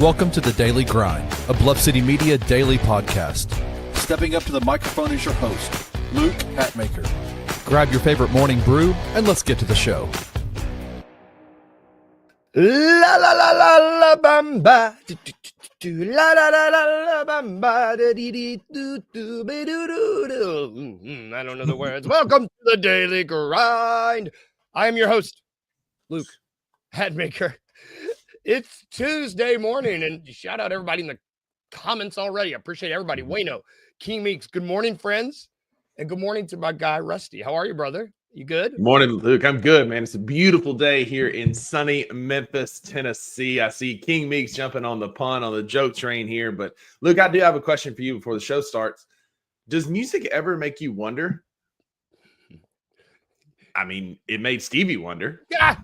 Welcome to The Daily Grind, a Bluff City Media daily podcast. Stepping up to the microphone is your host, Luke Hatmaker. Grab your favorite morning brew and let's get to the show. La la la la la bamba, la la la la la bamba, dee dee doo doo be doo doo doo. I don't know the words. Welcome to the Daily Grind. I am your host, Luke Hatmaker. It's Tuesday morning, and shout out everybody in the comments already. I appreciate everybody. Wayno, King Meeks, good morning, friends, and good morning to my guy Rusty. How are you, brother? You good? Good morning, Luke. I'm good, man. It's a beautiful day here in sunny Memphis, Tennessee. I see King Meeks jumping on the pun on the joke train here. But, Luke, I do have a question for you before the show starts. Does music ever make you wonder? I mean, it made Stevie wonder. Yeah.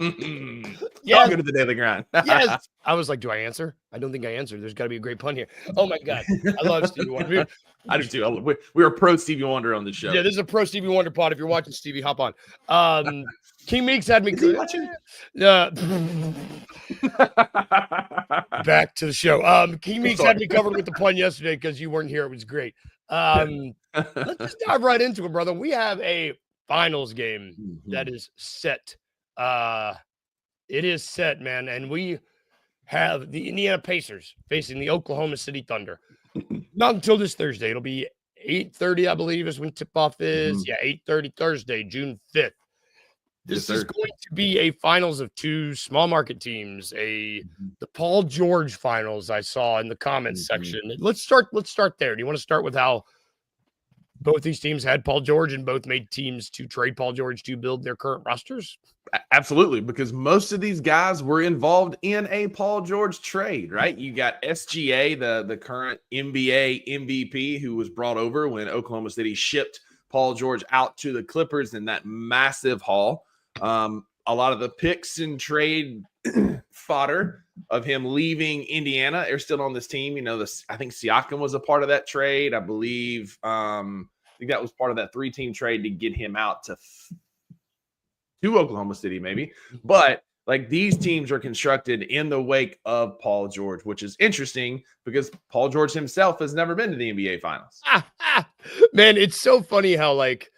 Y'all go to the Daily Grind. Yes. I was like, do I answer? I don't think I answered. There's got to be a great pun here. Oh, my God. I love Stevie Wonder. I do too. We're a pro Stevie Wonder on the show. Yeah, this is a pro Stevie Wonder pod. If you're watching Stevie, hop on. King Meeks had me back to the show. King Meeks had me covered with the pun yesterday because you weren't here. It was great. Let's just dive right into it, brother. We have a finals game that is set. It is set, man, and we have the Indiana Pacers facing the Oklahoma City Thunder. Not until this Thursday. It'll be 8:30, I believe, is when tip-off is. Yeah, 8:30 Thursday, June 5th. This is going to be a finals of two small market teams. The Paul George finals I saw in the comments section. Let's start there. Do you want to start with how both these teams had Paul George and both made teams to trade Paul George to build their current rosters? Absolutely, because most of these guys were involved in a Paul George trade, right? You got SGA, the current NBA MVP, who was brought over when Oklahoma City shipped Paul George out to the Clippers in that massive haul. A lot of the picks and trade fodder of him leaving Indiana are still on this team. You know, I think Siakam was a part of that trade. I believe I think that was part of that 3-team trade to get him out to Oklahoma City, maybe. But like these teams are constructed in the wake of Paul George, which is interesting because Paul George himself has never been to the NBA Finals. Man, it's so funny how like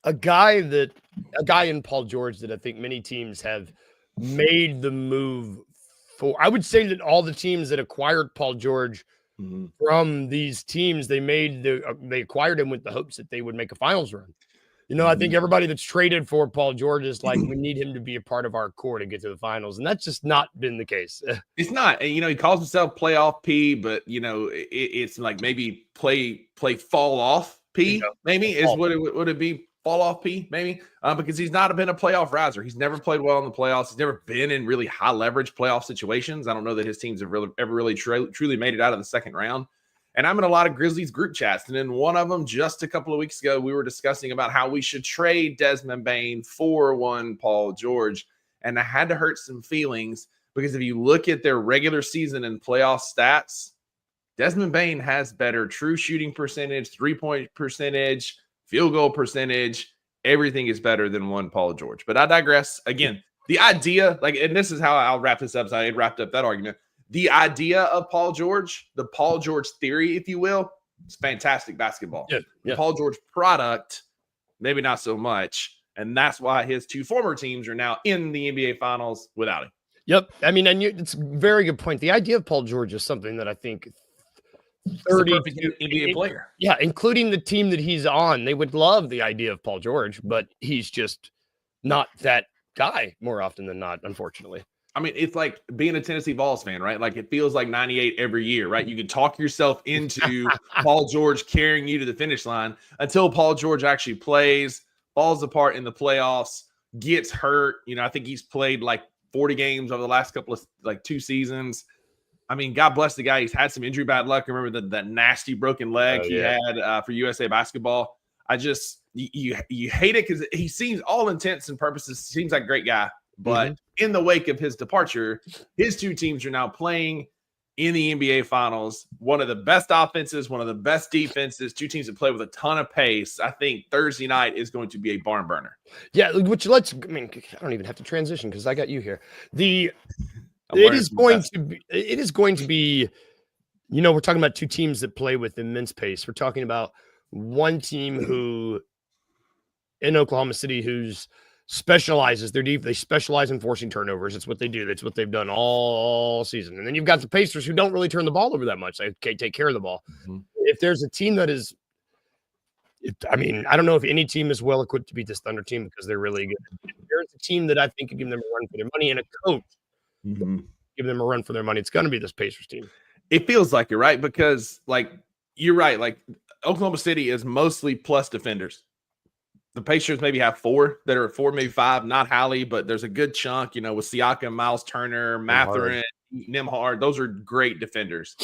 a guy in Paul George that I think many teams have made the move for. I would say that all the teams that acquired Paul George from these teams, they acquired him with the hopes that they would make a finals run. You know, I think everybody that's traded for Paul George is like, we need him to be a part of our core to get to the finals. And that's just not been the case. It's not. You know, he calls himself playoff P, but, you know, it's like maybe play fall off P, maybe is what it would be. Fall off P, maybe, because he's not been a playoff riser. He's never played well in the playoffs. He's never been in really high leverage playoff situations. I don't know that his teams have ever really truly made it out of the second round. And I'm in a lot of Grizzlies group chats. And in one of them, just a couple of weeks ago, we were discussing about how we should trade Desmond Bane for one Paul George. And I had to hurt some feelings because if you look at their regular season and playoff stats, Desmond Bane has better true shooting percentage, 3-point percentage, field goal percentage. Everything is better than one Paul George. But I digress. Again, the idea, and this is how I'll wrap this up. So I wrapped up that argument. The idea of Paul George, the Paul George theory, if you will, is fantastic basketball. Yeah. The Paul George product, maybe not so much. And that's why his two former teams are now in the NBA Finals without him. Yep. I mean, and it's a very good point. The idea of Paul George is something that I think 30 NBA player. Yeah, including the team that he's on. They would love the idea of Paul George, but he's just not that guy more often than not, unfortunately. I mean, it's like being a Tennessee Vols fan, right? Like it feels like 98 every year, right? You can talk yourself into Paul George carrying you to the finish line until Paul George actually plays, falls apart in the playoffs, gets hurt. You know, I think he's played like 40 games over the last couple of 2 seasons. I mean, God bless the guy. He's had some injury bad luck. Remember that nasty broken leg he had for USA basketball. I just you hate it because he seems all intents and purposes seems like a great guy. But in the wake of his departure, his two teams are now playing in the NBA Finals. One of the best offenses, one of the best defenses, two teams that play with a ton of pace. I think Thursday night is going to be a barn burner. Yeah, which I don't even have to transition because I got you here. It is going to be, we're talking about two teams that play with immense pace. We're talking about one team who in Oklahoma City who's specializes. They specialize in forcing turnovers. It's what they do. That's what they've done all season. And then you've got the Pacers who don't really turn the ball over that much. They can't take care of the ball. Mm-hmm. If there's a team that is, I don't know if any team is well equipped to beat this Thunder team because they're really good. If there's a team that I think could give them a run for their money and a coach give them a run for their money, it's going to be this Pacers team. It feels like it, right? Because you're right. Like Oklahoma City is mostly plus defenders. The Pacers maybe have 4 that are 4, maybe 5, not Hallie, but there's a good chunk, with Siakam, Miles Turner, Mathurin, Nembhard. Those are great defenders.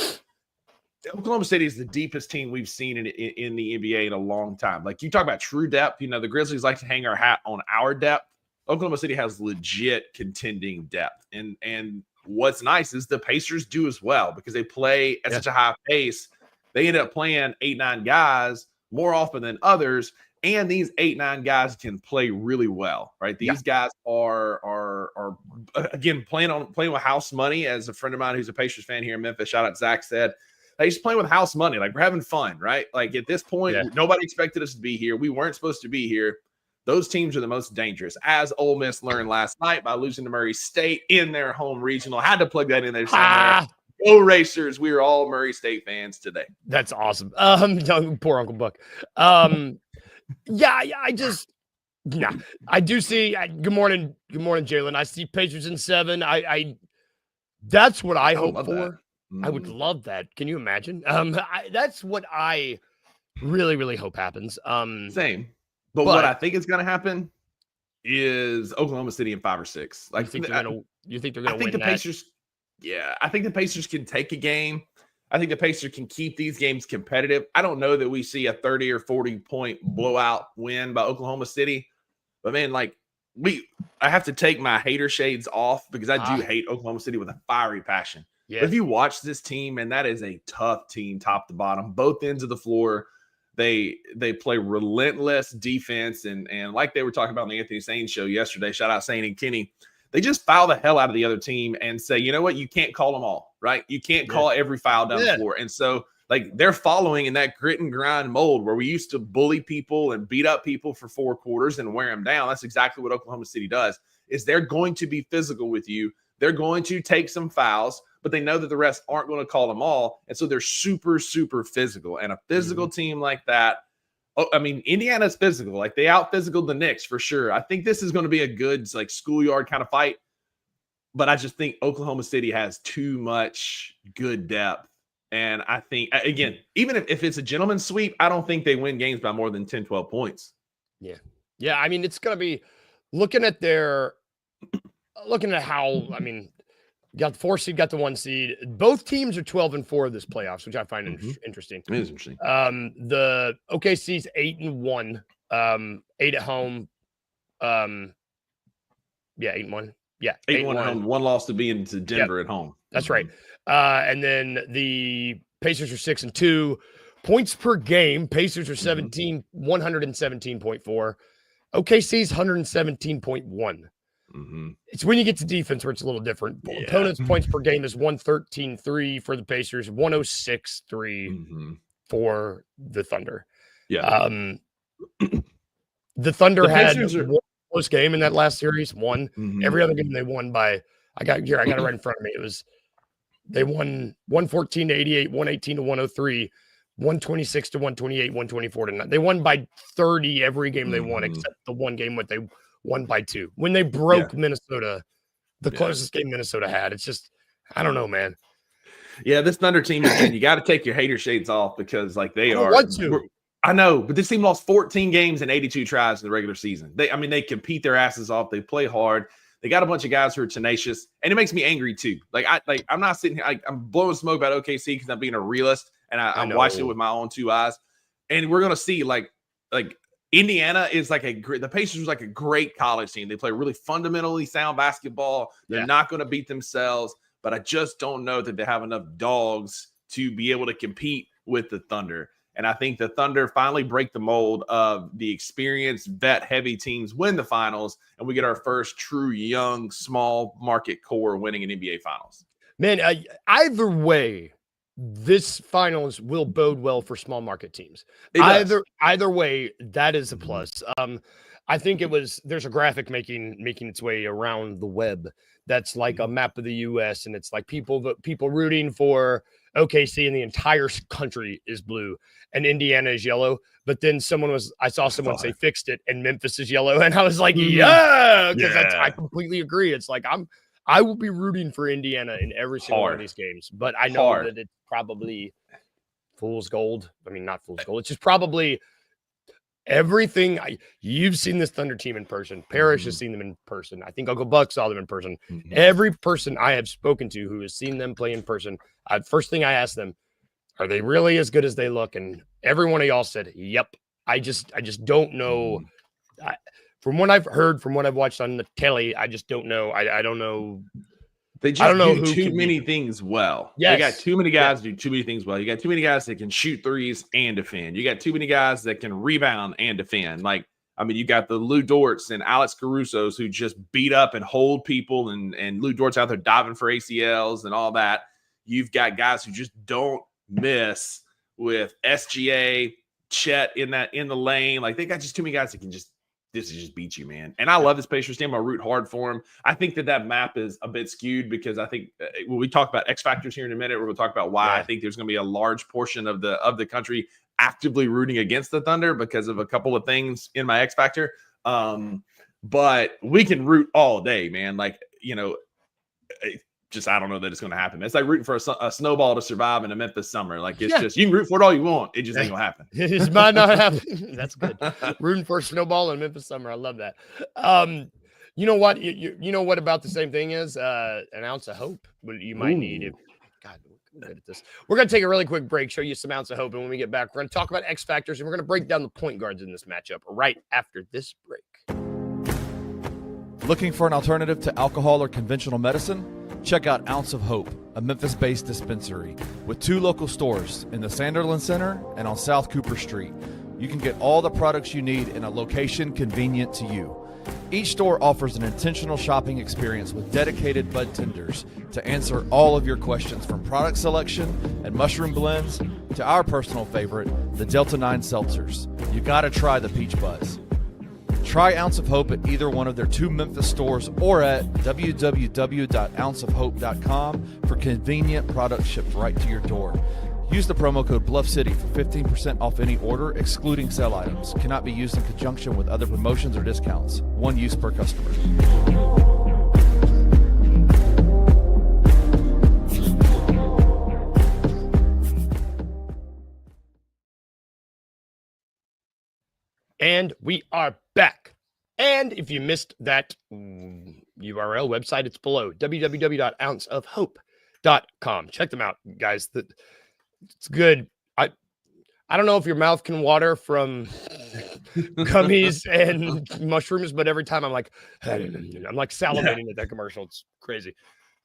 Oklahoma City is the deepest team we've seen in the NBA in a long time. Like you talk about true depth, the Grizzlies like to hang our hat on our depth. Oklahoma City has legit contending depth. And what's nice is the Pacers do as well because they play at such a high pace. They end up playing 8-9 guys more often than others. And these 8-9 guys can play really well, right? These guys are again playing with house money. As a friend of mine who's a Pacers fan here in Memphis, shout out Zach, said, he's playing with house money. Like we're having fun, right? Like at this point, nobody expected us to be here. We weren't supposed to be here. Those teams are the most dangerous, as Ole Miss learned last night by losing to Murray State in their home regional. Had to plug that in there somewhere. Go Racers! We are all Murray State fans today. That's awesome. Poor Uncle Buck. I do see. Good morning, Jalen. I see Pacers in 7. That's what I hope for. Mm-hmm. I would love that. Can you imagine? That's what I really, really hope happens. Same. But what I think is going to happen is Oklahoma City in 5 or 6. Like, you think they're going to win the Pacers? Yeah, I think the Pacers can take a game. I think the Pacers can keep these games competitive. I don't know that we see a 30 or 40 point blowout win by Oklahoma City, but man, I have to take my hater shades off because I do hate Oklahoma City with a fiery passion. Yeah. But if you watch this team, man, that is a tough team, top to bottom, both ends of the floor. They play relentless defense, and like they were talking about on the Anthony Sane show yesterday. Shout out Sane and Kenny. They just foul the hell out of the other team and say, you know what, you can't call them all, right? You can't call every foul down the floor. And so, they're following in that grit and grind mold where we used to bully people and beat up people for 4 quarters and wear them down. That's exactly what Oklahoma City does, is they're going to be physical with you. They're going to take some fouls, but they know that the rest aren't going to call them all. And so they're super, super physical. And a physical team like that, Indiana's physical. They out-physical the Knicks for sure. I think this is going to be a good, schoolyard kind of fight. But I just think Oklahoma City has too much good depth. And I think, again, even if it's a gentleman's sweep, I don't think they win games by more than 10, 12 points. Yeah. Yeah, it's going to be looking at how, got the 4 seed, got the 1 seed. Both teams are 12-4 this playoffs, which I find interesting. It is interesting. The OKC's 8-1, 8 at home. 8-1. Yeah, 8-1 at home. 1 loss to be into Denver at home. That's right. And then the Pacers are 6-2. Points per game. Pacers are 117.4. OKC's 117.1. It's when you get to defense where it's a little different. Opponents' points per game is 113.3 for the Pacers, 106.3 for the Thunder. Yeah. The Thunder had one close game in that last series. Every other game they won by. I got it right in front of me. They won 114-88, 118-103, 126-128, 124-9. They won by 30 every game they won, except the one game when they won by 2. When they broke Minnesota, the closest game Minnesota had. It's just, I don't know, man. Yeah, this Thunder team, you got to take your hater shades off because they are. I know, but this team lost 14 games and 82 tries in the regular season. They compete their asses off. They play hard. They got a bunch of guys who are tenacious, and it makes me angry too. I'm not sitting here. I'm blowing smoke about OKC because I'm being a realist, and I'm watching it with my own 2 eyes. And we're gonna see Indiana is the Pacers was a great college team. They play really fundamentally sound basketball. They're not going to beat themselves, but I just don't know that they have enough dogs to be able to compete with the Thunder. And I think the Thunder finally break the mold of the experienced, vet-heavy teams win the finals, and we get our first true young, small market core winning an NBA Finals. Man, either way, this finals will bode well for small market teams. Either way, that is a plus. I think there's a graphic making its way around the web that's like a map of the US, and it's like people rooting for OKC, and the entire country is blue and Indiana is yellow. But then I saw someone say fixed it and Memphis is yellow, and I was like, because I completely agree. It's like I will be rooting for Indiana in every single one of these games, but I know that it's probably fool's gold. I mean, not fool's gold. It's just probably everything. You've seen this Thunder team in person. Parrish has seen them in person. I think Uncle Buck saw them in person. Every person I have spoken to who has seen them play in person, first thing I asked them, are they really as good as they look? And every one of y'all said, yep. I just don't know. From what I've heard, from what I've watched on the telly, I just don't know. I don't know. They just do too many things well. Yes. You got too many guys do too many things well. You got too many guys that can shoot threes and defend. You got too many guys that can rebound and defend. Like, I mean, you got the Lou Dorts and Alex Caruso's who just beat up and hold people, and Lou Dort's out there diving for ACLs and all that. You've got guys who just don't miss with SGA, Chet in the lane. Like, they got just too many guys that can just beat you, man. And I love this Pacers team. I root hard for them. I think that map is a bit skewed because I think when we talk about X factors here in a minute, we're going to talk about why I think there's going to be a large portion of the country actively rooting against the Thunder because of a couple of things in my X factor. But we can root all day, man. Like, you know, I don't know that it's going to happen. It's like rooting for a snowball to survive in a Memphis summer. Like, it's just, you can root for it all you want. It just ain't going to happen. It might not happen. That's good. Rooting for a snowball in Memphis summer. I love that. You know what? You know what about the same thing is an ounce of hope you might need. God, we're good at this. We're going to take a really quick break, show you some ounce of hope. And when we get back, we're going to talk about X factors, and we're going to break down the point guards in this matchup right after this break. Looking for an alternative to alcohol or conventional medicine? Check out Ounce of Hope, a Memphis-based dispensary with 2 local stores in the Sanderlin Center and on South Cooper Street. You can get all the products you need in a location convenient to you. Each store offers an intentional shopping experience with dedicated bud tenders to answer all of your questions, from product selection and mushroom blends to our personal favorite, the Delta 9 seltzers. You gotta try the Peach Buzz. Try Ounce of Hope at either one of their 2 Memphis stores or at www.ounceofhope.com for convenient products shipped right to your door. Use the promo code BluffCity for 15% off any order, excluding sale items. Cannot be used in conjunction with other promotions or discounts. One use per customer. And we are back. And if you missed that URL website, it's below, www.ounceofhope.com. Check them out, guys. It's good. I don't know if your mouth can water from gummies and mushrooms, but every time I'm like salivating at that commercial. It's crazy.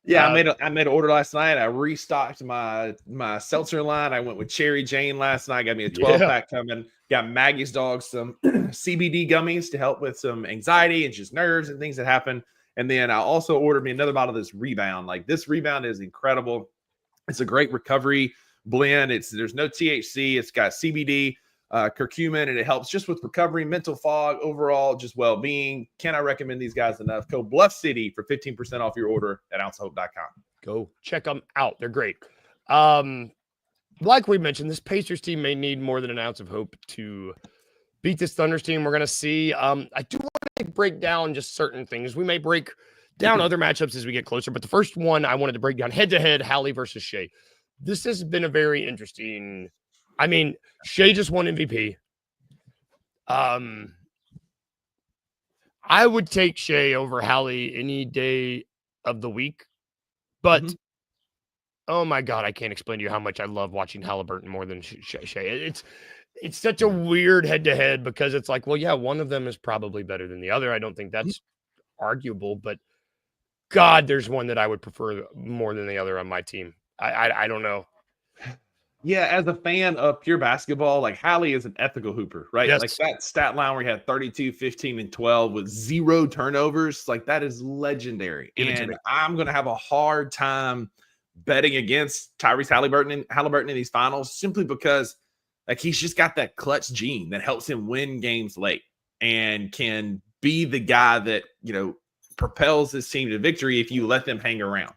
Yeah, I made an order last night. I restocked my seltzer line. I went with Cherry Jane last night. Got me a 12-pack coming. Got Maggie's dog some CBD gummies to help with some anxiety and just nerves and things that happen. And then I also ordered me another bottle of this Rebound. Like, this Rebound is incredible. It's a great recovery blend. There's no THC. It's got CBD, curcumin, and it helps just with recovery, mental fog, overall just well-being. Can I recommend these guys enough? Code BluffCity for 15% off your order at ouncehope.com. Go check them out. They're great. Like we mentioned, this Pacers team may need more than an ounce of hope to beat this Thunders team. We're going to see. I do want to break down just certain things. We may break down other matchups as we get closer, but the first one I wanted to break down head-to-head, Hallie versus Shea. This has been a very interesting. I mean, Shea just won MVP. I would take Shea over Hallie any day of the week, but oh my God, I can't explain to you how much I love watching Halliburton more than Shea. It's such a weird head-to-head because it's like, well, yeah, one of them is probably better than the other. I don't think that's arguable, but God, there's one that I would prefer more than the other on my team. I don't know. Yeah, as a fan of pure basketball, like Hallie is an ethical hooper, right? Yes. Like that stat line where he had 32, 15, and 12 with 0 turnovers, like that is legendary. Give it to And me. I'm gonna have a hard time betting against Tyrese Halliburton in these finals simply because like he's just got that clutch gene that helps him win games late and can be the guy that, propels his team to victory if you let them hang around.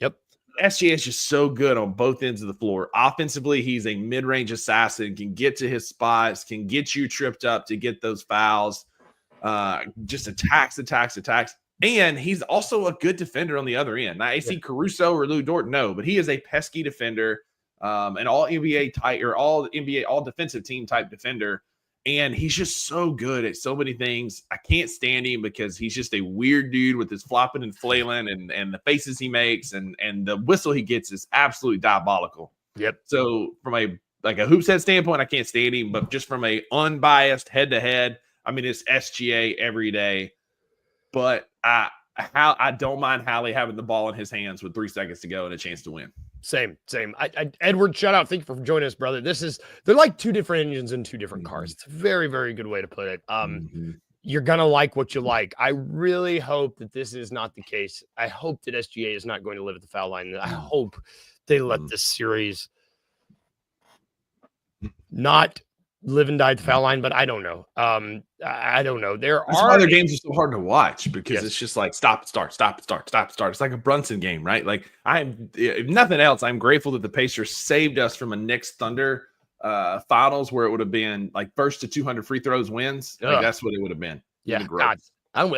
Yep. SGA is just so good on both ends of the floor. Offensively, he's a mid-range assassin, can get to his spots, can get you tripped up to get those fouls, just attacks. And he's also a good defender on the other end. Now, AC Caruso or Lou Dort, no, but he is a pesky defender, an all NBA type or all defensive team type defender. And he's just so good at so many things. I can't stand him because he's just a weird dude with his flopping and flailing and the faces he makes and the whistle he gets is absolutely diabolical. Yep. So from a hoops head standpoint, I can't stand him, but just from a unbiased head to head, I mean, it's SGA every day. But I don't mind Hallie having the ball in his hands with 3 seconds to go and a chance to win. Same. Edward, shout out. Thank you for joining us, brother. They're like 2 different engines in 2 different cars. It's a very, very good way to put it. You're going to like what you like. I really hope that this is not the case. I hope that SGA is not going to live at the foul line. I hope they let this series not live and die at the foul line, but I don't know. I don't know. That's why their games are so hard to watch because Yes. it's just like stop, start. It's like a Brunson game, right? Like if nothing else, I'm grateful that the Pacers saved us from a Knicks Thunder finals where it would have been like first to 200 free throws wins. Like that's what it would have been. Yeah, God, I've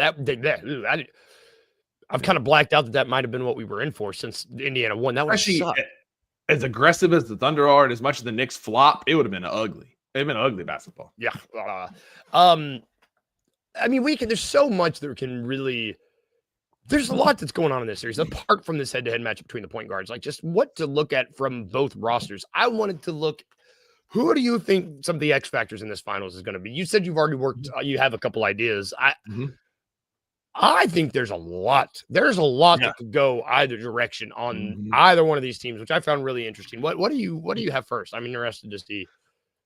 kind of blacked out that might have been what we were in for since Indiana won. That would suck. As aggressive as the Thunder are and as much as the Knicks flop, it would have been ugly. It'd been ugly basketball. Yeah. I mean, there's so much that can really, there's a lot that's going on in this series, apart from this head-to-head match between the point guards, like just what to look at from both rosters. I wanted to look, who do you think some of the X factors in this finals is going to be? You said you've already worked, you have a couple ideas. I think there's a lot. There's a lot that could go either direction on either one of these teams, which I found really interesting. What do you have first? I'm interested to see.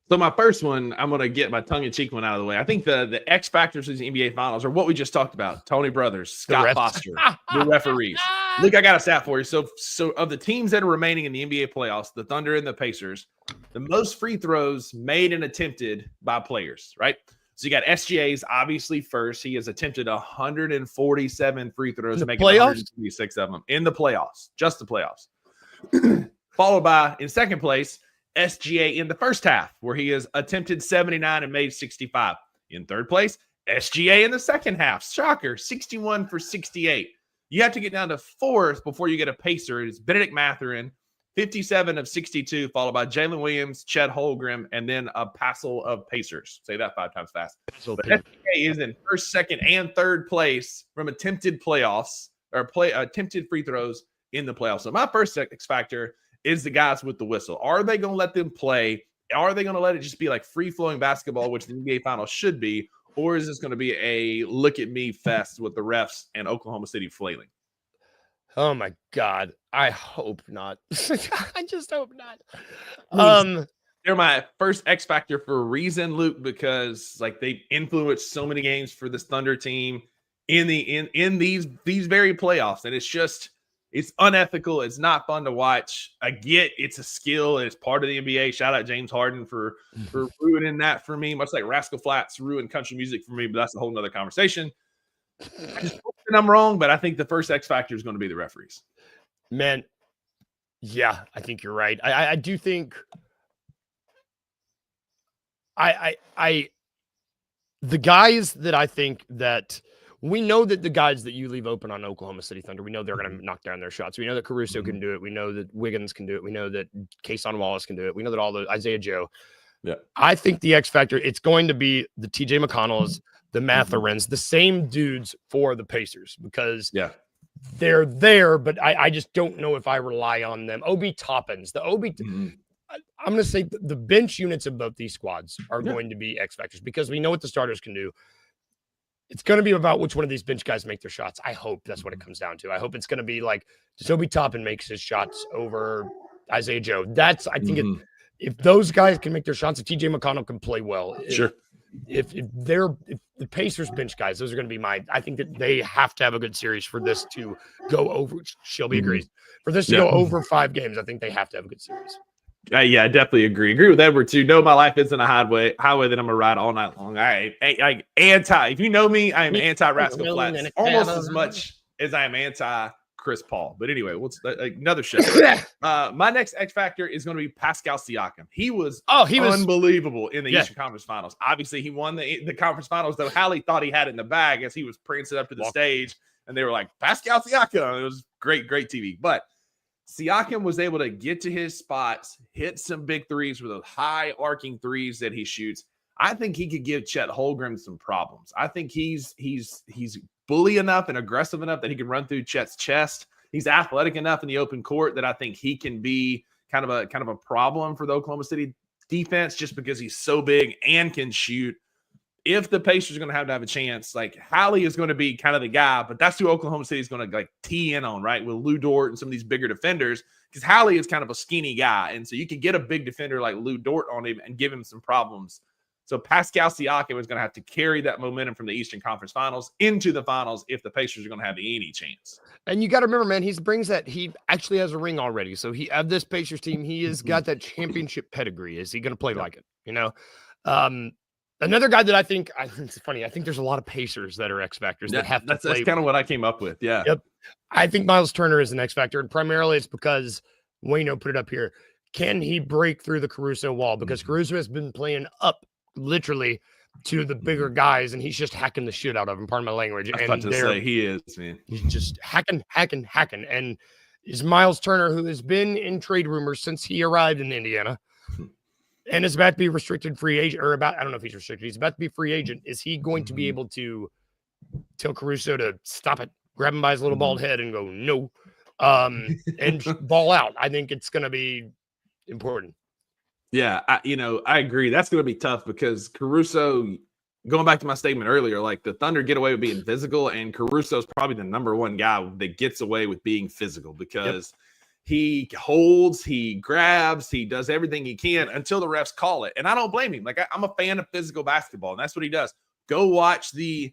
So my first one, I'm going to get my tongue-in-cheek one out of the way. I think the X factors of the NBA Finals are what we just talked about. Tony Brothers, Scott Foster, the referees. Look, I got a stat for you. So of the teams that are remaining in the NBA playoffs, the Thunder and the Pacers, the most free throws made and attempted by players, right? So you got SGA's obviously first. He has attempted 147 free throws, making 126 of them in the playoffs, just the playoffs. Followed by, in second place, SGA in the first half, where he has attempted 79 and made 65. In third place, SGA in the second half. Shocker, 61 for 68. You have to get down to fourth before you get a Pacer. It's Benedict Mathurin, 57 of 62, followed by Jalen Williams, Chet Holmgren, and then a passel of Pacers. Say that 5 times fast. But SGA is in first, second, and third place from attempted playoffs or attempted free throws in the playoffs. So my first X factor is the guys with the whistle. Are they going to let them play? Are they going to let it just be like free-flowing basketball, which the NBA Finals should be? Or is this going to be a look-at-me fest with the refs and Oklahoma City flailing? Oh, my God. I hope not. I just hope not. They're my first X factor for a reason, Luke, because like they influenced so many games for this Thunder team in these very playoffs. And it's unethical. It's not fun to watch. I get it's a skill and it's part of the NBA. Shout out James Harden for ruining that for me, much like Rascal Flatts ruined country music for me, but that's a whole nother conversation. I just hope that I'm wrong, but I think the first X factor is going to be the referees. Man, yeah, I think you're right. I do think the guys that I think that we know that the guys that you leave open on Oklahoma City Thunder, we know they're going to knock down their shots. We know that Caruso can do it. We know that Wiggins can do it. We know that Kason Wallace can do it. We know that all the Isaiah Joe. Yeah. I think the X factor, it's going to be the TJ McConnells, the Mathurins, the same dudes for the Pacers because they're there, but I just don't know if I rely on them. Obi Toppins, I'm going to say the bench units of both these squads are going to be X factors because we know what the starters can do. It's going to be about which one of these bench guys make their shots. I hope that's what it comes down to. I hope it's going to be like Obi Toppin makes his shots over Isaiah Joe. I think if those guys can make their shots, if TJ McConnell can play well, Sure. If the Pacers bench guys, those are going to be I think that they have to have a good series for this to go over. Shelby agrees. For this to go over 5 games, I think they have to have a good series. Yeah, I definitely agree with Edward too. No, my life isn't a highway that I'm gonna ride all night long. If you know me, I am anti Rascal Flatts almost as much as I am anti Chris Paul. But anyway, another show. My next X Factor is going to be Pascal Siakam. He was unbelievable in the Eastern Conference Finals. Obviously, he won the conference finals, though Hallie thought he had it in the bag as he was prancing up to the stage, and they were like, Pascal Siakam. It was great TV. But Siakam was able to get to his spots, hit some big threes with those high arcing threes that he shoots. I think he could give Chet Holmgren some problems. I think he's bully enough and aggressive enough that he can run through Chet's chest. He's athletic enough in the open court that I think he can be kind of a problem for the Oklahoma City defense just because he's so big and can shoot. If the Pacers are going to have a chance, like Hallie is going to be kind of the guy, but that's who Oklahoma City is going to like tee in on, right? With Lou Dort and some of these bigger defenders, because Hallie is kind of a skinny guy. And so you can get a big defender like Lou Dort on him and give him some problems. So Pascal Siakam is going to have to carry that momentum from the Eastern Conference Finals into the finals if the Pacers are going to have any chance. And you got to remember, man, he actually has a ring already. So of this Pacers team, he has got that championship pedigree. Is he going to play like it? You know, another guy that I think it's funny. I think there's a lot of Pacers that are X Factors that have to play. That's kind of what I came up with. Yeah. Yep. I think Miles Turner is an X Factor, and primarily it's because Wayno put it up here. Can he break through the Caruso wall? Because Caruso has been playing up literally to the bigger guys, and he's just hacking the shit out of them. Pardon my language. I was about to say he is, man. He's just hacking. And is Miles Turner, who has been in trade rumors since he arrived in Indiana, and is about to be restricted free agent, I don't know if he's restricted. He's about to be free agent. Is he going to be able to tell Caruso to stop it, grab him by his little bald head, and go no, and ball out? I think it's going to be important. Yeah, I agree. That's going to be tough because Caruso, going back to my statement earlier, like the Thunder get away with being physical, and Caruso is probably the number one guy that gets away with being physical because he holds, he grabs, he does everything he can until the refs call it. And I don't blame him. Like I'm a fan of physical basketball, and that's what he does. Go watch the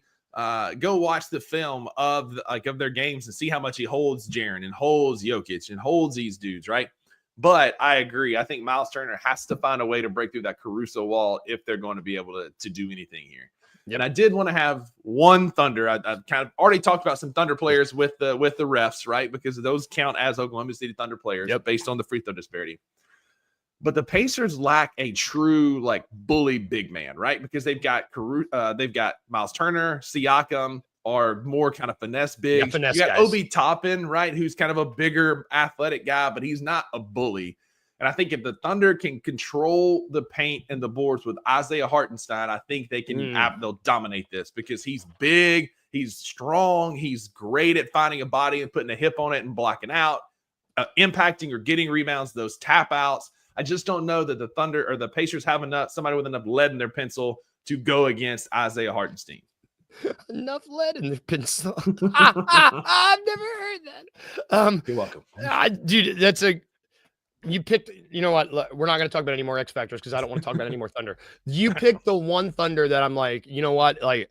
film of their games and see how much he holds Jaren and holds Jokic and holds these dudes, right? But I agree. I think Miles Turner has to find a way to break through that Caruso wall if they're going to be able to do anything here. And I did want to have one Thunder. I've kind of already talked about some Thunder players with the refs, right? Because those count as Oklahoma City Thunder players based on the free throw disparity. But the Pacers lack a true like bully big man, right? Because they've got Miles Turner, Siakam are more kind of finesse bigs. You got guys. Obi Toppin, right? Who's kind of a bigger athletic guy, but he's not a bully. And I think if the Thunder can control the paint and the boards with Isaiah Hartenstein, I think they can they'll dominate this because he's big, he's strong, he's great at finding a body and putting a hip on it and blocking out, impacting or getting rebounds, those tap outs. I just don't know that the Thunder or the Pacers have somebody with enough lead in their pencil to go against Isaiah Hartenstein. Enough lead in their pencil. I've never heard that. You're welcome. Dude, you picked, you know what? We're not going to talk about any more X Factors because I don't want to talk about any more Thunder. You picked the one Thunder that I'm like, you know what? Like,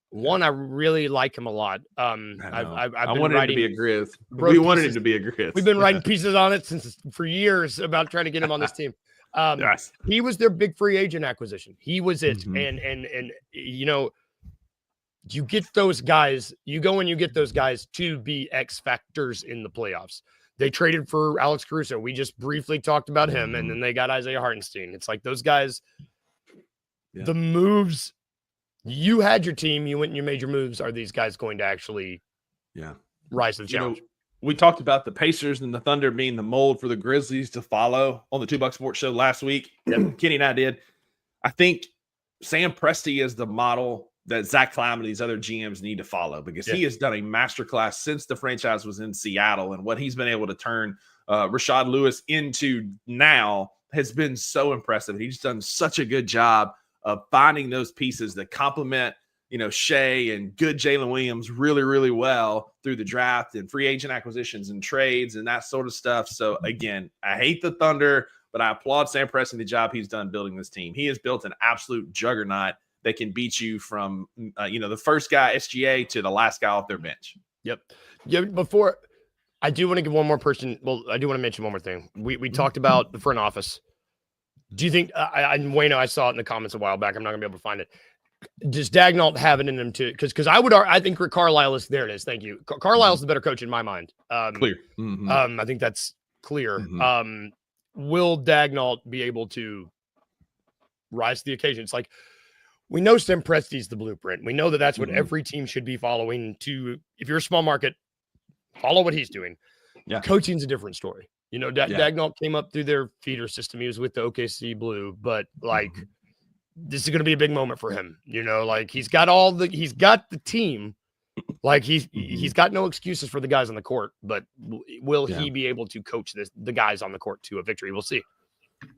one, I really like him a lot. I wanted him to be a Grizz. We wanted him to be a Grizz. We've been writing pieces on it for years about trying to get him on this team. Yes. He was their big free agent acquisition. He was it. And you know, you get those guys, you go and you get those guys to be X Factors in the playoffs. They traded for Alex Caruso. We just briefly talked about him, and then they got Isaiah Hartenstein. It's like those guys, the moves, you had your team, you went and you made your moves. Are these guys going to actually rise to the challenge? We talked about the Pacers and the Thunder being the mold for the Grizzlies to follow on the 2 Buck Sports Show last week. Kenny and I did. I think Sam Presti is the model that Zach Kline and these other GMs need to follow because he has done a masterclass since the franchise was in Seattle, and what he's been able to turn Rashard Lewis into now has been so impressive. He's done such a good job of finding those pieces that complement, Shea and good Jalen Williams really, really well through the draft and free agent acquisitions and trades and that sort of stuff. So again, I hate the Thunder, but I applaud Sam Presti the job he's done building this team. He has built an absolute juggernaut that can beat you from, the first guy, SGA, to the last guy off their bench. Yep. Yeah. Before I do want to give one more person. Well, I do want to mention one more thing. We talked about the front office. Do you think, Wayno, I saw it in the comments a while back. I'm not gonna be able to find it. Does Daigneault have it in him too? Because I think Rick Carlisle is, there it is. Thank you. Carlisle's the better coach in my mind. Clear. I think that's clear. Mhm. Will Daigneault be able to rise to the occasion? It's like, we know Sam Presti's the blueprint. We know that that's what every team should be following. If you're a small market, follow what he's doing. Yeah. Coaching's a different story. Daigneault came up through their feeder system. He was with the OKC Blue, but this is going to be a big moment for him. He's got the team. He's got no excuses for the guys on the court, but will he be able to coach the guys on the court to a victory? We'll see.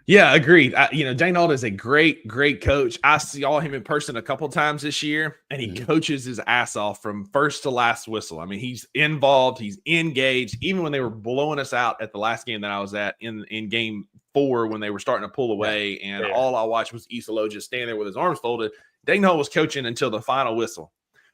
Yeah, agreed. Daigneault is a great, great coach. I saw him in person a couple times this year, and he coaches his ass off from first to last whistle. I mean, he's involved, he's engaged. Even when they were blowing us out at the last game that I was at in game 4, when they were starting to pull away, and all I watched was Isolo just standing there with his arms folded. Daigneault was coaching until the final whistle.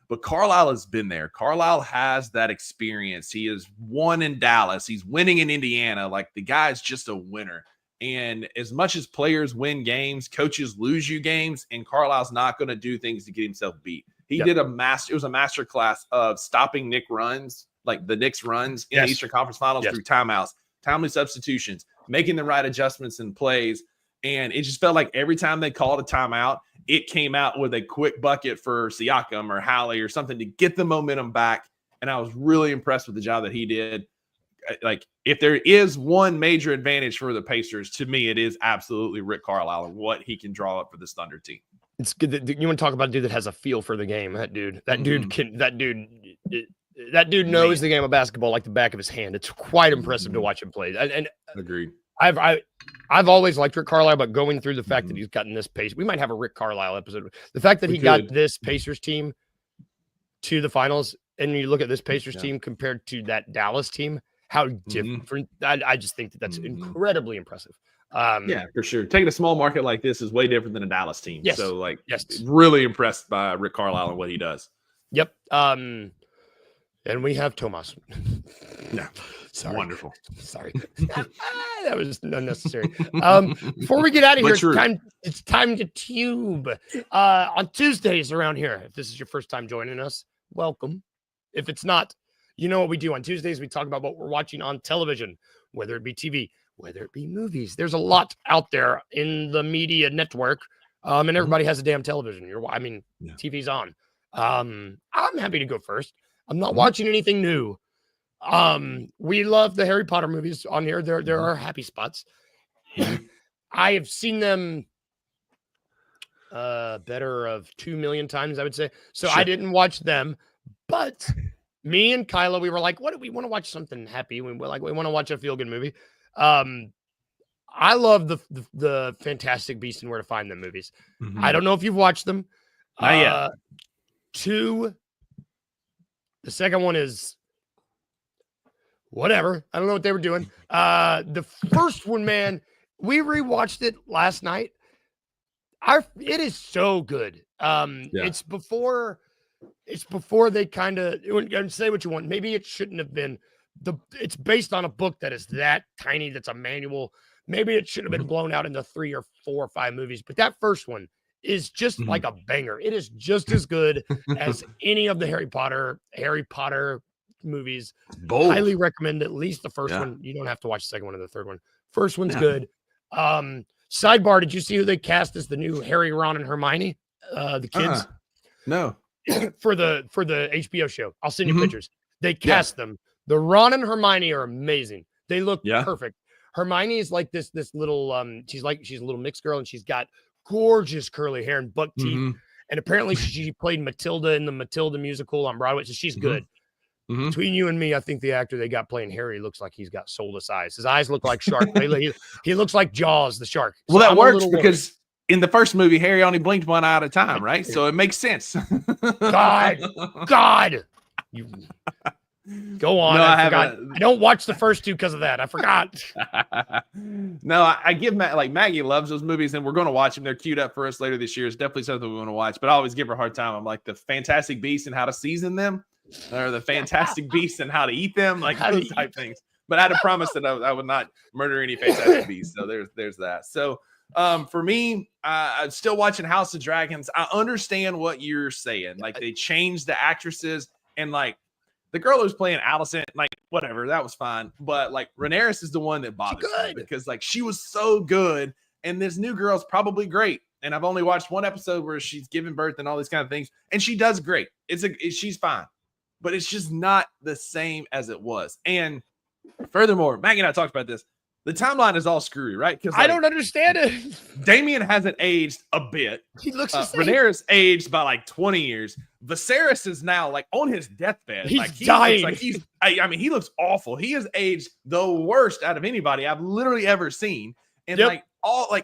But Carlisle has been there. Carlisle has that experience. He has won in Dallas. He's winning in Indiana. The guy's just a winner. And as much as players win games, coaches lose you games, and Carlisle's not going to do things to get himself beat. He did it was a master class of stopping Knick runs, like the Knicks runs in the Eastern Conference Finals through timeouts, timely substitutions, making the right adjustments and plays. And it just felt like every time they called a timeout, it came out with a quick bucket for Siakam or Halley or something to get the momentum back. And I was really impressed with the job that he did. If there is one major advantage for the Pacers, to me, it is absolutely Rick Carlisle and what he can draw up for this Thunder team. It's good that you want to talk about a dude that has a feel for the game. That dude knows the game of basketball like the back of his hand. It's quite impressive to watch him play. And agreed. I've always liked Rick Carlisle, but going through the fact that he's gotten this pace, we might have a Rick Carlisle episode. The fact that he got this Pacers team to the finals, and you look at this Pacers team compared to that Dallas team, how different. I just think that's incredibly impressive. Yeah, for sure. Taking a small market like this is way different than a Dallas team. Yes. So, really impressed by Rick Carlisle and what he does. Yep. And we have Tomas. No. Sorry. Wonderful. Sorry. That was unnecessary. Before we get out of here, it's time to tube. On Tuesdays around here, if this is your first time joining us, welcome. If it's not, you know what we do on Tuesdays. We talk about what we're watching on television, whether it be TV, whether it be movies. There's a lot out there in the media network, and everybody has a damn television. TV's on. I'm happy to go first. I'm not watching anything new. We love the Harry Potter movies on here. There are happy spots. I have seen them better of 2 million times, I would say. So I didn't watch them, but me and Kyla, we were like, what do we want to watch? Something happy. We want to watch a feel-good movie. I love the Fantastic Beasts and Where to Find Them movies. I don't know if you've watched them. Not yet. 2. The second one is whatever. I don't know what they were doing. The first one, man, we rewatched it last night. It is so good. It's before they kind of say what you want. Maybe it shouldn't have been. It's based on a book that is that tiny. That's a manual. Maybe it should have been blown out into 3 or 4 or 5 movies. But that first one is just like a banger. It is just as good as any of the Harry Potter movies. Bold. Highly recommend at least the first one. You don't have to watch the second one or the third one. First one's good. Sidebar, did you see who they cast as the new Harry, Ron, and Hermione? The kids? No. for the HBO show. I'll send you pictures. They cast them. The Ron and Hermione are amazing. They look perfect. Hermione is like this little she's a little mixed girl, and she's got gorgeous curly hair and buck teeth. And apparently she played Matilda in the Matilda musical on Broadway, so she's good. Between you and me, I think the actor they got playing Harry looks like he's got soulless eyes. His eyes look like shark. He looks like Jaws, the shark. Well, that works because in the first movie, Harry only blinked one eye at a time, right? So it makes sense. God. Go on. No, I forgot. I don't watch the first two because of that. I forgot. No, I give Maggie loves those movies, and we're going to watch them. They're queued up for us later this year. It's definitely something we want to watch. But I always give her a hard time. I'm like, the Fantastic Beasts and how to season them, or the Fantastic Beasts and how to eat them, like those type things. But I had to promise that I would not murder any Fantastic Beasts. So there's that. So for me, I'm still watching House of Dragons. I understand what you're saying. Like, they changed the actresses, and like the girl who's playing Allison, like whatever, that was fine. But like Rhaenyra is the one that bothers me, because like she was so good, and this new girl's probably great. And I've only watched one episode where she's giving birth and all these kind of things, and she does great. She's fine, but it's just not the same as it was. And furthermore, Maggie and I talked about this. The timeline is all screwy, right? Because I don't understand it. Damien hasn't aged a bit. He looks the same. Rhaenyra's aged by like 20 years. Viserys is now like on his deathbed. He's like, he dying. Looks like I mean, he looks awful. He has aged the worst out of anybody I've literally ever seen. And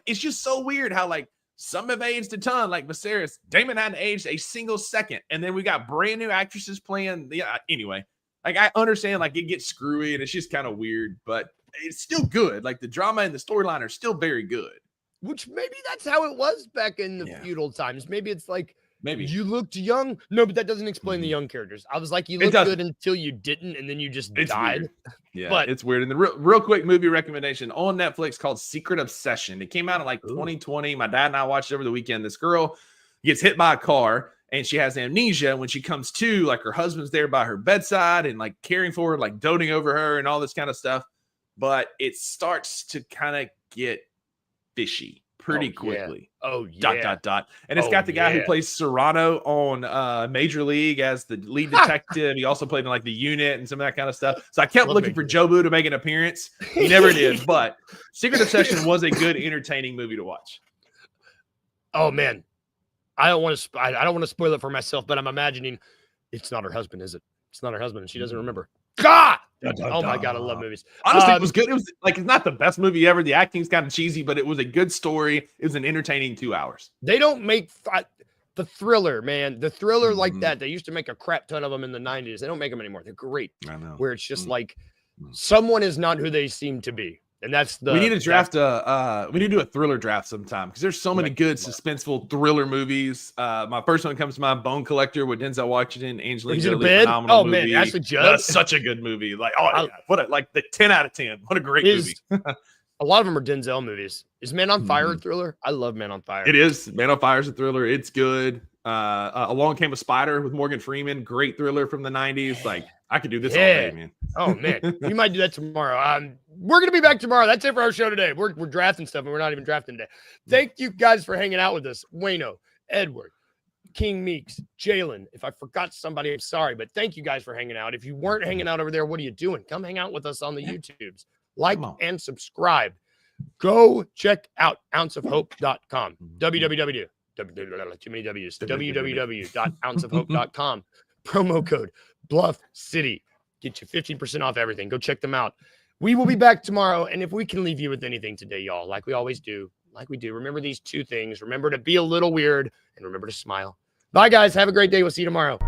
it's just so weird how like some have aged a ton. Like Viserys, Daemon hadn't aged a single second. And then we got brand new actresses playing. Anyway, like I understand like it gets screwy and it's just kind of weird, but it's still good. Like the drama and the storyline are still very good. Which maybe that's how it was back in the feudal times. Maybe it's like, you looked young. No, but that doesn't explain the young characters. I was like, you looked good until you didn't, and then you just died. Weird. Yeah, but it's weird. And the real quick movie recommendation on Netflix called Secret Obsession. It came out in like 2020. My dad and I watched it over the weekend. This girl gets hit by a car, and she has amnesia. When she comes to, like her husband's there by her bedside and like caring for her, like doting over her and all this kind of stuff. But it starts to kind of get fishy pretty quickly. Yeah. And it's got the guy who plays Serrano on Major League as the lead detective. He also played in like The Unit and some of that kind of stuff. So I kept looking for Jobu to make an appearance. He never did. But Secret Obsession was a good, entertaining movie to watch. Oh man, I don't want to spoil it for myself, but I'm imagining it's not her husband, is it? It's not her husband, and she doesn't remember. God. Oh my God, I love movies. Honestly, it was good. It was like, it's not the best movie ever. The acting's kind of cheesy, but it was a good story. It was an entertaining 2 hours. They don't make the Thriller, man. The Thriller like that. They used to make a crap ton of them in the 90s. They don't make them anymore. They're great. I know. Where it's just like someone is not who they seem to be. And that's the we need to draft we need to do a thriller draft sometime, because there's so many good suspenseful thriller movies. My first one comes to mind, Bone Collector with Denzel Washington, Angelina Jolie. Phenomenal movie. Man, Ashley Judd. That's such a good movie. Like, like the 10 out of 10. What a great movie. A lot of them are Denzel movies. Is Man on Fire a thriller? I love Man on Fire. It is. Man on Fire is a thriller. It's good. Along Came a Spider with Morgan Freeman. Great thriller from the 90s. Like, I could do this all day, man. Oh, man. We might do that tomorrow. We're going to be back tomorrow. That's it for our show today. We're drafting stuff, and we're not even drafting today. Thank you guys for hanging out with us. Wayno, Edward, King Meeks, Jalen. If I forgot somebody, I'm sorry, but thank you guys for hanging out. If you weren't hanging out over there, what are you doing? Come hang out with us on the YouTubes. Like and subscribe. Go check out ounceofhope.com. www.ounceofhope.com. Promo code Bluff City. Get you 15% off everything. Go check them out. We will be back tomorrow. And if we can leave you with anything today, y'all, like we always do, remember these two things. Remember to be a little weird and remember to smile. Bye, guys. Have a great day. We'll see you tomorrow.